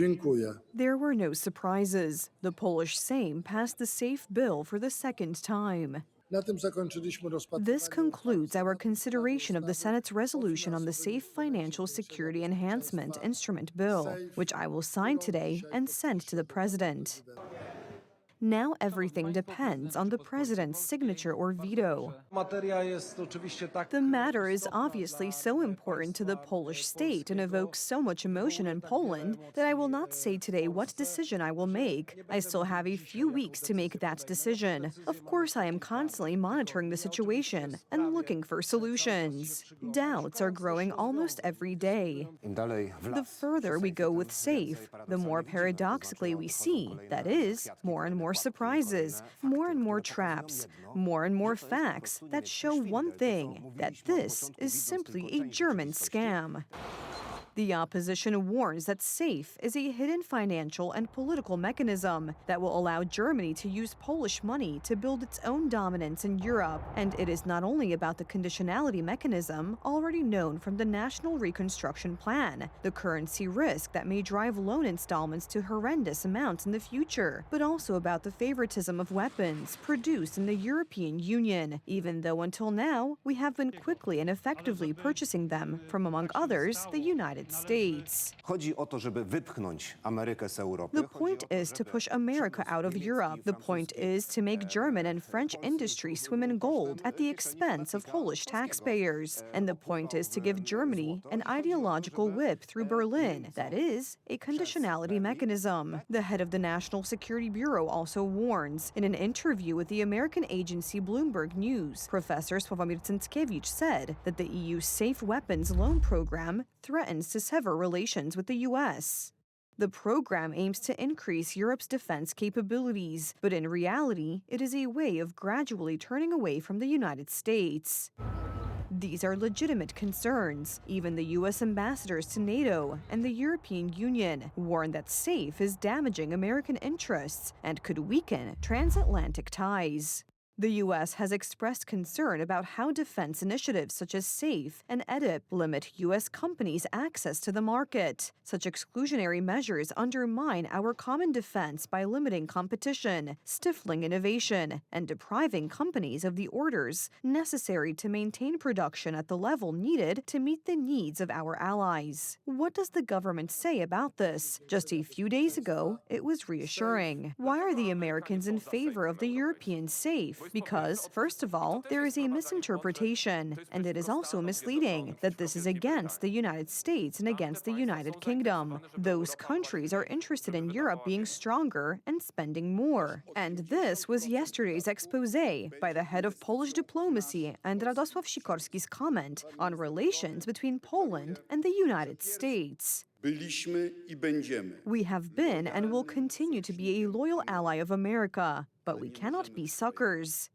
Dziękuję. There were no surprises. The Polish Sejm passed the SAFE bill for the second time. Na tym zakończyliśmy rozpatrywanie This concludes our uchwały consideration of the ustawy Senate's resolution on the Safe Financial Security Enhancement Instrument Bill, which I will sign today and send to the President. Now everything depends on the President's signature or veto. The matter is obviously so important to the Polish state and evokes so much emotion in Poland that I will not say today what decision I will make. I still have a few weeks to make that decision. Of course, I am constantly monitoring the situation and looking for solutions. Doubts are growing almost every day. The further we go with SAFE, the more paradoxically we see, that is, more and more surprises, more and more traps, more and more facts that show one thing, that this is simply a German scam. The opposition warns that SAFE is a hidden financial and political mechanism that will allow Germany to use Polish money to build its own dominance in Europe. And it is not only about the conditionality mechanism already known from the National Reconstruction Plan, the currency risk that may drive loan installments to horrendous amounts in the future, but also about the favoritism of weapons produced in the European Union, even though until now we have been quickly and effectively purchasing them from, among others, the United States. The point is to push America out of Europe. The point is to make German and French industry swim in gold at the expense of Polish taxpayers. And the point is to give Germany an ideological whip through Berlin, that is, a conditionality mechanism. The head of the National Security Bureau also warns. In an interview with the American agency Bloomberg News, Professor Sławomir Cęckiewicz said that the EU's safe weapons loan program threatens to sever relations with the U.S. The program aims to increase Europe's defense capabilities, but in reality, it is a way of gradually turning away from the United States. These are legitimate concerns. Even the U.S. ambassadors to NATO and the European Union warn that SAFE is damaging American interests and could weaken transatlantic ties. The U.S. has expressed concern about how defense initiatives such as SAFE and EDIP limit U.S. companies' access to the market. Such exclusionary measures undermine our common defense by limiting competition, stifling innovation, and depriving companies of the orders necessary to maintain production at the level needed to meet the needs of our allies. What does the government say about this? Just a few days ago, it was reassuring. Why are the Americans in favor of the European SAFE? Because, first of all, there is a misinterpretation, and it is also misleading, that this is against the United States and against the United Kingdom. Those countries are interested in Europe being stronger and spending more. And this was yesterday's expose by the head of Polish diplomacy and Radosław Sikorski's comment on relations between Poland and the United States. We have been and will continue to be a loyal ally of America, but we cannot be suckers.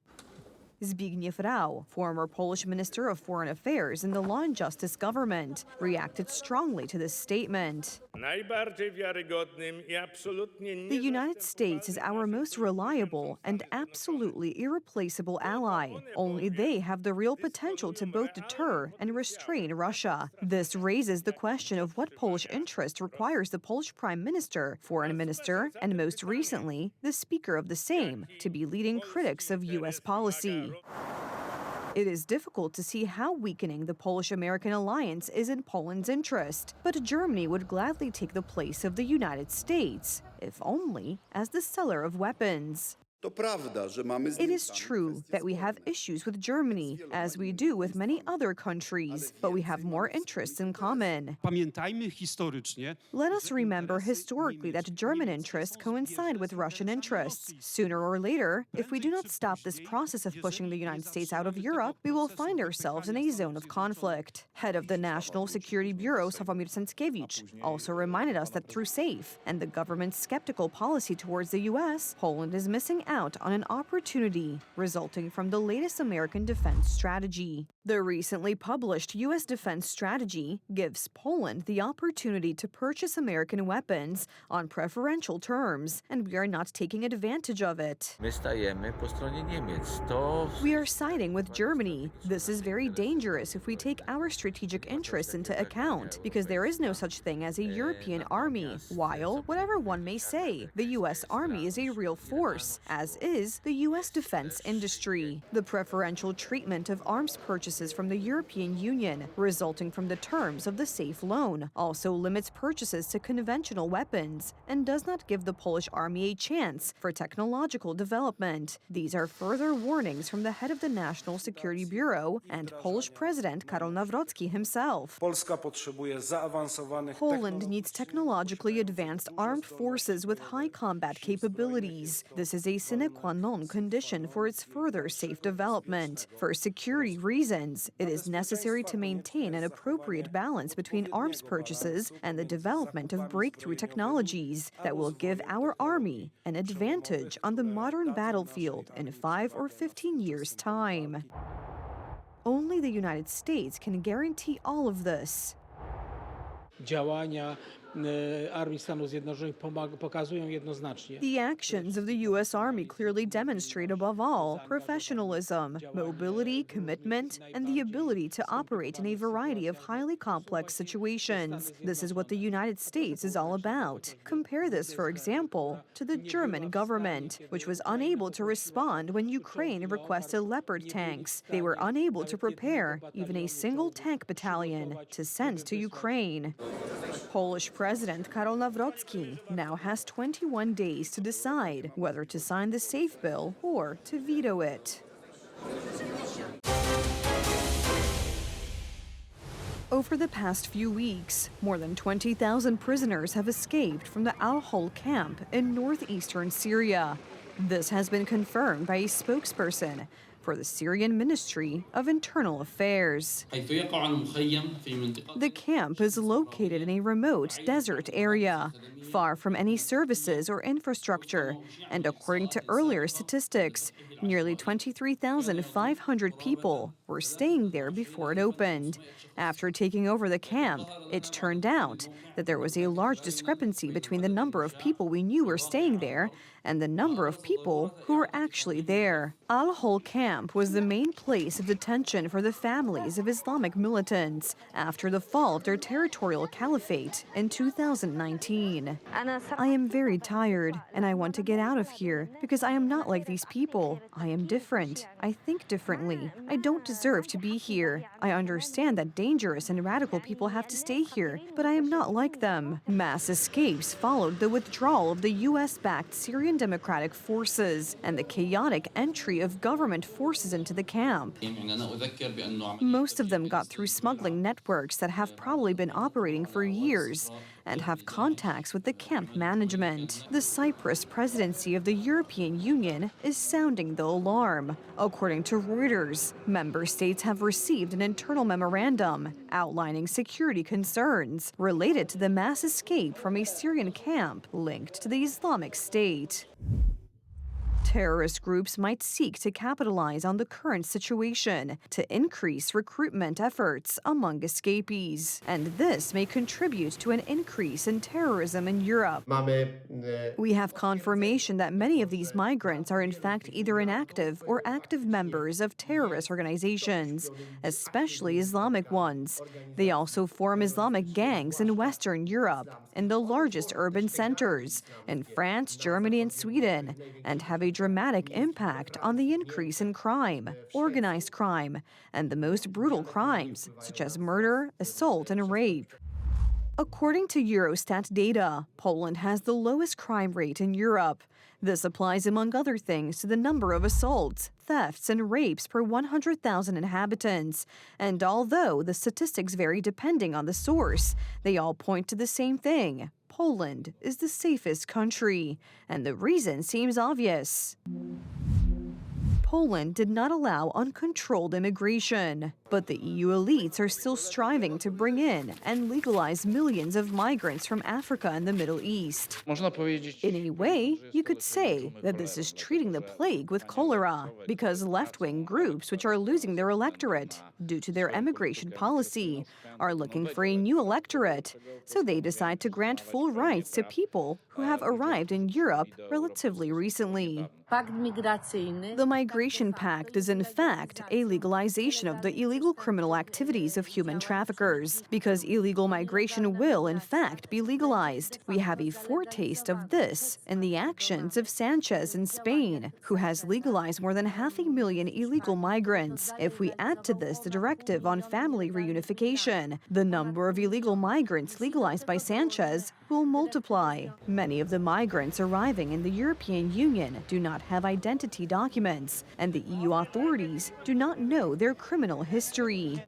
Zbigniew Rau, former Polish Minister of Foreign Affairs in the Law and Justice government, reacted strongly to this statement. The United States is our most reliable and absolutely irreplaceable ally. Only they have the real potential to both deter and restrain Russia. This raises the question of what Polish interest requires the Polish Prime Minister, Foreign Minister, and most recently, the Speaker of the Sejm, to be leading critics of U.S. policy. It is difficult to see how weakening the Polish-American alliance is in Poland's interest, but Germany would gladly take the place of the United States, if only as the seller of weapons. It is true that we have issues with Germany, as we do with many other countries, but we have more interests in common. Let us remember historically that German interests coincide with Russian interests. Sooner or later, if we do not stop this process of pushing the United States out of Europe, we will find ourselves in a zone of conflict. Head of the National Security Bureau, Sławomir Cęckiewicz, also reminded us that through SAFE and the government's skeptical policy towards the U.S., Poland is missing out out on an opportunity resulting from the latest American defense strategy. The recently published U.S. defense strategy gives Poland the opportunity to purchase American weapons on preferential terms, and we are not taking advantage of it. My stajemy po stronie Niemiec. We are siding with Germany. This is very dangerous if we take our strategic interests into account, because there is no such thing as a European army. While, whatever one may say, the U.S. Army is a real force, as is the U.S. defense industry. The preferential treatment of arms purchases from the European Union, resulting from the terms of the safe loan, also limits purchases to conventional weapons and does not give the Polish army a chance for technological development. These are further warnings from the head of the National Security Bureau and Polish President Karol Nawrocki himself. Poland needs technologically advanced armed forces with high combat capabilities. This is a sine qua non condition for its further safe development. For security reasons, it is necessary to maintain an appropriate balance between arms purchases and the development of breakthrough technologies that will give our army an advantage on the modern battlefield in 5 or 15 years' time. Only the United States can guarantee all of this. Działania Armii Stanów Zjednoczonych pokazują jednoznacznie. The actions of the U.S. Army clearly demonstrate, above all, professionalism, mobility, commitment, and the ability to operate in a variety of highly complex situations. This is what the United States is all about. Compare this, for example, to the German government, which was unable to respond when Ukraine requested Leopard tanks. They were unable to prepare even a single tank battalion to send to Ukraine. Polish President Karol Nawrocki now has 21 days to decide whether to sign the SAFE bill or to veto it. Over the past few weeks, more than 20,000 prisoners have escaped from the Al-Hol camp in northeastern Syria. This has been confirmed by a spokesperson for the Syrian Ministry of Internal Affairs. The camp is located in a remote desert area, far from any services or infrastructure, and according to earlier statistics, nearly 23,500 people were staying there before it opened. After taking over the camp, it turned out that there was a large discrepancy between the number of people we knew were staying there and the number of people who were actually there. Al-Hol camp was the main place of detention for the families of Islamic militants after the fall of their territorial caliphate in 2019. I am very tired, and I want to get out of here because I am not like these people. I am different. I think differently. I don't deserve to be here. I understand that dangerous and radical people have to stay here, but I am not like them. Mass escapes followed the withdrawal of the U.S.-backed Syrian Democratic Forces and the chaotic entry of government forces into the camp. Most of them got through smuggling networks that have probably been operating for years and have contacts with the camp management. The Cyprus presidency of the European Union is sounding the alarm. According to Reuters, member states have received an internal memorandum outlining security concerns related to the mass escape from a Syrian camp linked to the Islamic State. Terrorist groups might seek to capitalize on the current situation to increase recruitment efforts among escapees. And this may contribute to an increase in terrorism in Europe. We have confirmation that many of these migrants are in fact either inactive or active members of terrorist organizations, especially Islamic ones. They also form Islamic gangs in Western Europe, in the largest urban centers, in France, Germany, and Sweden, and have a dramatic impact on the increase in crime, organized crime, and the most brutal crimes, such as murder, assault, and rape. According to Eurostat data, Poland has the lowest crime rate in Europe. This applies, among other things, to the number of assaults, thefts, and rapes per 100,000 inhabitants. And although the statistics vary depending on the source, they all point to the same thing. Poland is the safest country, and the reason seems obvious. Poland did not allow uncontrolled immigration, but the EU elites are still striving to bring in and legalize millions of migrants from Africa and the Middle East. In a way, you could say that this is treating the plague with cholera, because left-wing groups, which are losing their electorate due to their immigration policy, are looking for a new electorate. So they decide to grant full rights to people who have arrived in Europe relatively recently. The Migration Pact is in fact a legalization of the illegal criminal activities of human traffickers, because illegal migration will in fact be legalized. We have a foretaste of this in the actions of Sanchez in Spain, who has legalized more than 500,000 illegal migrants. If we add to this the directive on family reunification, the number of illegal migrants legalized by Sanchez will multiply. Many of the migrants arriving in the European Union do not have identity documents, and the EU authorities do not know their criminal history.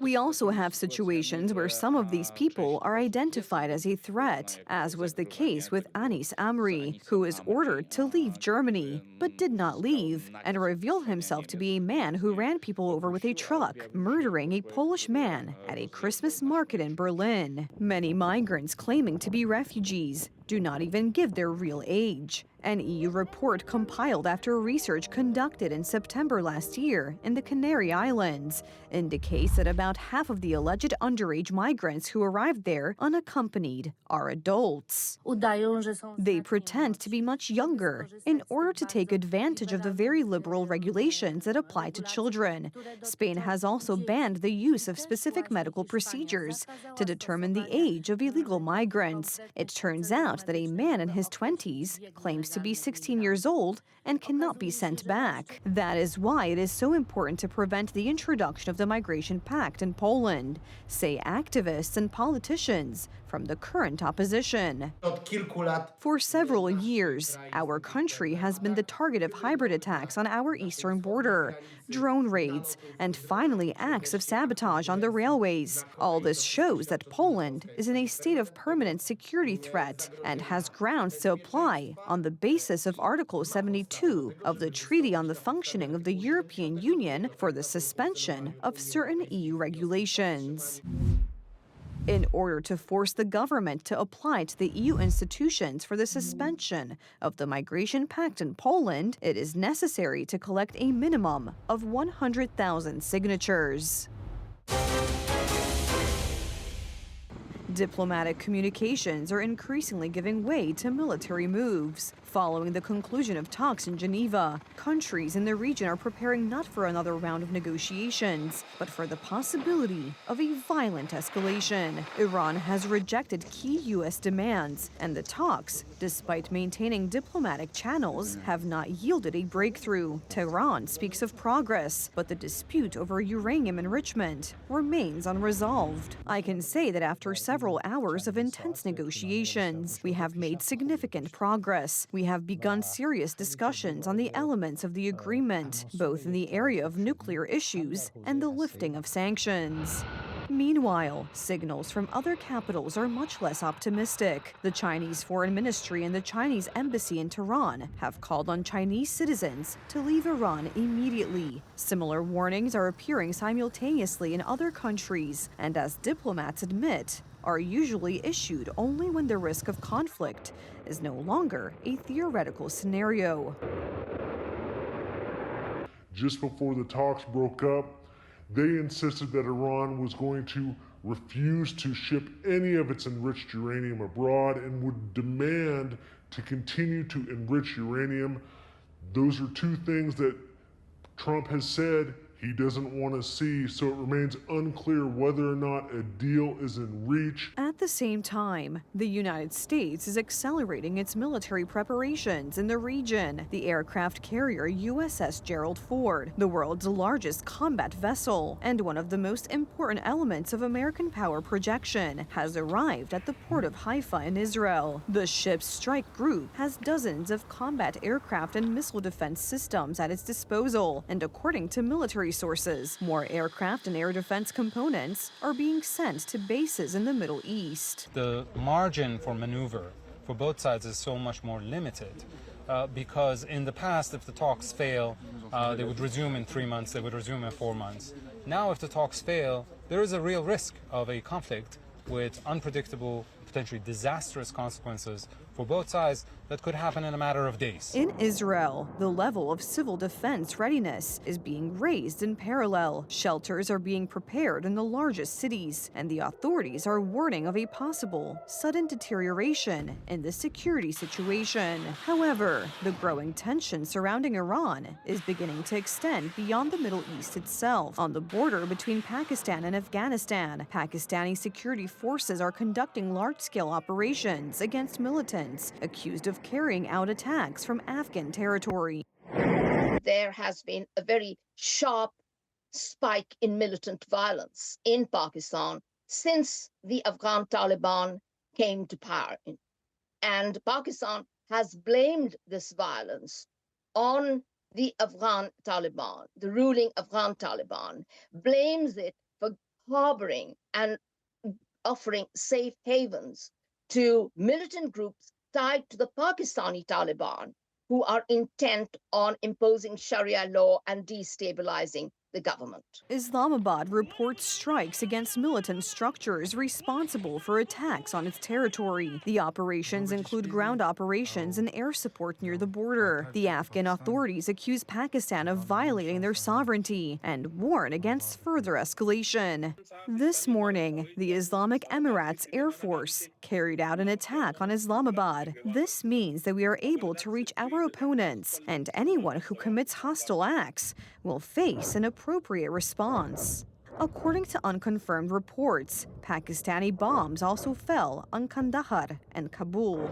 We also have situations where some of these people are identified as a threat, as was the case with Anis Amri, who was ordered to leave Germany, but did not leave, and revealed himself to be a man who ran people over with a truck, murdering a Polish man at a Christmas market in Berlin. Many migrants claiming to be refugees do not even give their real age. An EU report compiled after research conducted in September last year in the Canary Islands indicates that about half of the alleged underage migrants who arrived there unaccompanied are adults. They pretend to be much younger in order to take advantage of the very liberal regulations that apply to children. Spain has also banned the use of specific medical procedures to determine the age of illegal migrants. It turns out that a man in his 20s claims to be 16 years old and cannot be sent back. That is why it is so important to prevent the introduction of the Migration Pact in Poland, say activists and politicians from the current opposition. For several years, our country has been the target of hybrid attacks on our eastern border, drone raids, and finally acts of sabotage on the railways. All this shows that Poland is in a state of permanent security threat and has grounds to apply on the basis of Article 72 of the Treaty on the Functioning of the European Union for the suspension of certain EU regulations. In order to force the government to apply to the EU institutions for the suspension of the Migration Pact in Poland, it is necessary to collect a minimum of 100,000 signatures. Diplomatic communications are increasingly giving way to military moves. Following the conclusion of talks in Geneva, countries in the region are preparing not for another round of negotiations, but for the possibility of a violent escalation. Iran has rejected key U.S. demands, and the talks, despite maintaining diplomatic channels, have not yielded a breakthrough. Tehran speaks of progress, but the dispute over uranium enrichment remains unresolved. I can say that after several hours of intense negotiations, we have made significant progress. We have begun serious discussions on the elements of the agreement, both in the area of nuclear issues and the lifting of sanctions. Meanwhile, signals from other capitals are much less optimistic. The Chinese Foreign Ministry and the Chinese Embassy in Tehran have called on Chinese citizens to leave Iran immediately. Similar warnings are appearing simultaneously in other countries, and as diplomats admit, are usually issued only when the risk of conflict is no longer a theoretical scenario. Just before the talks broke up, they insisted that Iran was going to refuse to ship any of its enriched uranium abroad and would demand to continue to enrich uranium. Those are two things that Trump has said he doesn't want to see, so it remains unclear whether or not a deal is in reach. At the same time, the United States is accelerating its military preparations in the region. The aircraft carrier USS Gerald Ford, the world's largest combat vessel and one of the most important elements of American power projection, has arrived at the port of Haifa in Israel. The ship's strike group has dozens of combat aircraft and missile defense systems at its disposal, and according to military sources, more aircraft and air defense components are being sent to bases in the Middle East. The margin for maneuver for both sides is so much more limited because in the past, if the talks fail, they would resume in 3 months, they would resume in 4 months. Now, if the talks fail, there is a real risk of a conflict with unpredictable, potentially disastrous consequences for both sides that could happen in a matter of days. In Israel, the level of civil defense readiness is being raised in parallel. Shelters are being prepared in the largest cities, and the authorities are warning of a possible sudden deterioration in the security situation. However, the growing tension surrounding Iran is beginning to extend beyond the Middle East itself. On the border between Pakistan and Afghanistan, Pakistani security forces are conducting large-scale operations against militants accused of carrying out attacks from Afghan territory. There has been a very sharp spike in militant violence in Pakistan since the Afghan Taliban came to power. And Pakistan has blamed this violence on the Afghan Taliban. The ruling Afghan Taliban blames it for harboring and offering safe havens to militant groups tied to the Pakistani Taliban, who are intent on imposing Sharia law and destabilizing the government. Islamabad reports strikes against militant structures responsible for attacks on its territory. The operations include ground operations and air support near the border. The Afghan authorities accuse Pakistan of violating their sovereignty and warn against further escalation. This morning, the Islamic Emirates Air Force carried out an attack on Islamabad. This means that we are able to reach our opponents, and anyone who commits hostile acts will face an appropriate response. According to unconfirmed reports, Pakistani bombs also fell on Kandahar and Kabul.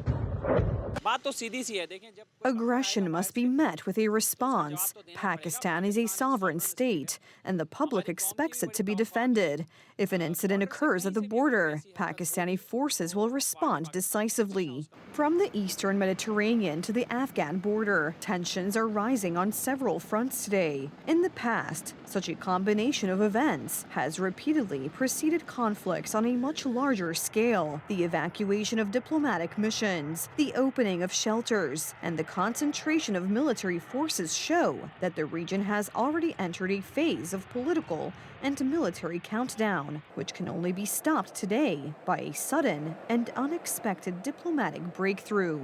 Aggression must be met with a response. Pakistan is a sovereign state, and the public expects it to be defended. If an incident occurs at the border, Pakistani forces will respond decisively. From the eastern Mediterranean to the Afghan border, tensions are rising on several fronts today. In the past, such a combination of events has repeatedly preceded conflicts on a much larger scale. The evacuation of diplomatic missions, the opening of shelters, and the concentration of military forces show that the region has already entered a phase of political and military countdown, which can only be stopped today by a sudden and unexpected diplomatic breakthrough.